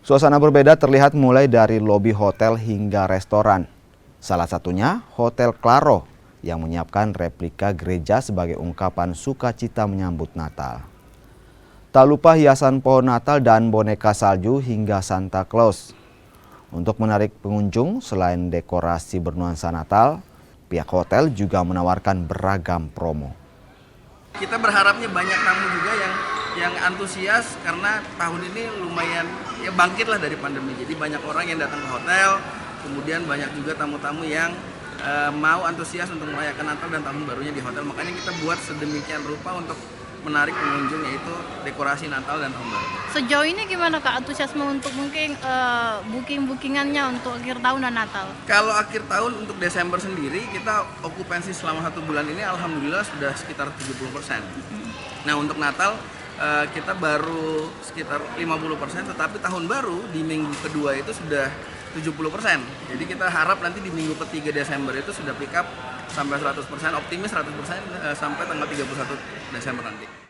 Suasana berbeda terlihat mulai dari lobi hotel hingga restoran. Salah satunya Hotel Claro yang menyiapkan replika gereja sebagai ungkapan sukacita menyambut Natal. Tak lupa hiasan pohon Natal dan boneka salju hingga Santa Claus. Untuk menarik pengunjung, selain dekorasi bernuansa Natal, pihak hotel juga menawarkan beragam promo. Kita berharapnya banyak tamu juga yang antusias karena tahun ini lumayan ya bangkit lah dari pandemi. Jadi banyak orang yang datang ke hotel, kemudian banyak juga tamu-tamu yang mau antusias untuk merayakan Natal dan tahun barunya di hotel. Makanya kita buat sedemikian rupa untuk menarik pengunjung, yaitu dekorasi Natal dan tahun baru. Sejauh ini gimana Kak antusiasme untuk mungkin bookingannya untuk akhir tahun dan Natal? Kalau akhir tahun untuk Desember sendiri kita okupansi selama 1 bulan ini alhamdulillah sudah sekitar 70%. Nah untuk Natal kita baru sekitar 50%, tetapi tahun baru di minggu kedua itu sudah 70%. Jadi kita harap nanti di minggu ketiga Desember itu sudah pick up sampai 100%, optimis 100% sampai tanggal 31 Desember nanti.